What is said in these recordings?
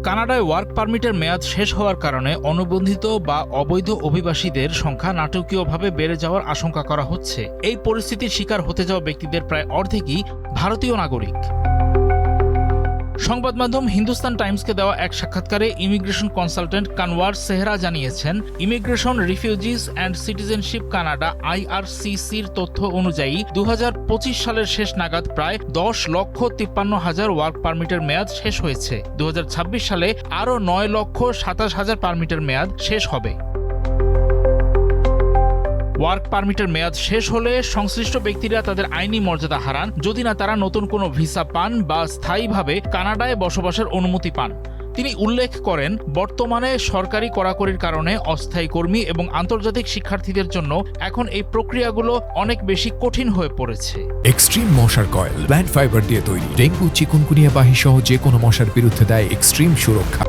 কানাডায় ওয়ার্ক পারমিটের মেয়াদ শেষ হওয়ার কারণে অনুবন্ধিত বা অবৈধ অভিবাসীদের সংখ্যা নাটকীয়ভাবে বেড়ে যাওয়ার আশঙ্কা করা হচ্ছে। এই পরিস্থিতির শিকার হতে যাওয়া ব্যক্তিদের প্রায় অর্ধেকই ভারতীয় নাগরিক। সংবাদ মাধ্যম হিন্দুস্তান টাইমসকে দেওয়া এক সাক্ষাৎকারে ইমিগ্রেশন কনসালটেন্ট কানওয়ার সেহরা জানিয়েছেন, immigration, refugees and citizenship Canada IRCCর তথ্য অনুযায়ী 2025 সালের শেষ নাগাদ প্রায় 10,53,000 ওয়ার্ক পারমিটের মেয়াদ শেষ হয়েছে। 2026 সালে আরও 9,27,000 পারমিটের মেয়াদ শেষ হবে। ওয়ার্ক পারমিটের মেয়াদ শেষ হলে সংশ্লিষ্ট ব্যক্তিরা তাদের আইনি মর্যাদা হারান যদি না তারা নতুন কোনো ভিসা পান বা স্থায়ীভাবে কানাডায় বসবাসের অনুমতি পান। তিনি উল্লেখ করেন, বর্তমানে সরকারি কড়াকড়ির কারণে অস্থায়ী কর্মী এবং আন্তর্জাতিক শিক্ষার্থীদের জন্য এখন এই প্রক্রিয়াগুলো অনেক বেশি কঠিন হয়ে পড়েছে। এক্সট্রিম মশার কয়েল প্ল্যান্ট ফাইবার দিয়ে তৈরি, ডেঙ্গু, চিকুনগুনিয়া বাহি সহ যে কোনো মশার বিরুদ্ধে দেয় এক্সট্রিম সুরক্ষা।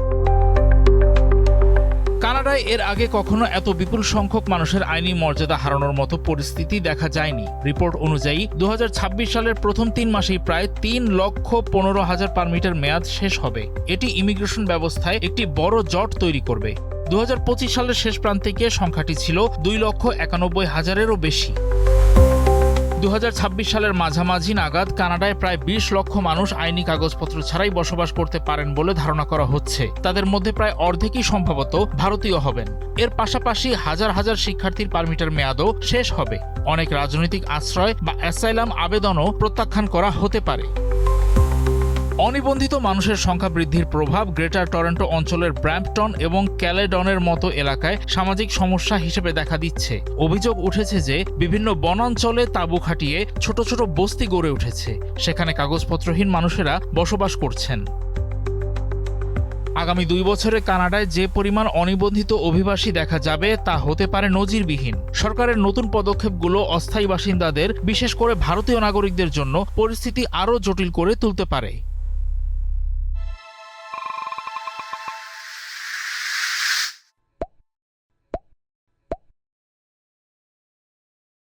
কানাডায় এর আগে কখনো এত বিপুল সংখ্যক মানুষের আইনি মর্যাদা হারানোর মতো পরিস্থিতি দেখা যায়নি। রিপোর্ট অনুযায়ী 2026 সালের প্রথম 3 মাসেই প্রায় 3,15,000 পারমিটের মেয়াদ শেষ হবে। এটি ইমিগ্রেশন ব্যবস্থায় একটি বড় জট তৈরি করবে। 2025 সালের শেষ প্রান্তিকে সংখ্যাটি ছিল 2,91,000-এরও বেশি। 2026 সালের মাঝামাঝি নাগাদ কানাডায় প্রায় 20 লক্ষ মানুষ আইনি কাগজপত্র ছাড়াই বসবাস করতে পারেন বলে ধারণা করা হচ্ছে। তাদের মধ্যে প্রায় অর্ধেকই সম্ভবত ভারতীয় হবেন। এর পাশাপাশি হাজার হাজার শিক্ষার্থীর পারমিটের মেয়াদও শেষ হবে। অনেক রাজনৈতিক আশ্রয় বা অ্যাসাইলাম আবেদনও প্রত্যাখ্যান করা হতে পারে। অনিবন্ধিত মানুষের সংখ্যা বৃদ্ধির প্রভাব গ্রেটার টরন্টো অঞ্চলের ব্র্যাম্পটন এবং ক্যালেডনের মতো এলাকায় সামাজিক সমস্যা হিসেবে দেখা দিচ্ছে। অভিযোগ উঠেছে যে বিভিন্ন বনাঞ্চলে তাঁবু খাটিয়ে ছোট ছোট বস্তি গড়ে উঠেছে, সেখানে কাগজপত্রহীন মানুষেরা বসবাস করছেন। আগামী 2 বছরে কানাডায় যে পরিমাণ অনিবন্ধিত অভিবাসী দেখা যাবে তা হতে পারে নজিরবিহীন। সরকারের নতুন পদক্ষেপগুলো অস্থায়ী বাসিন্দাদের, বিশেষ করে ভারতীয় নাগরিকদের জন্য পরিস্থিতি আরও জটিল করে তুলতে পারে।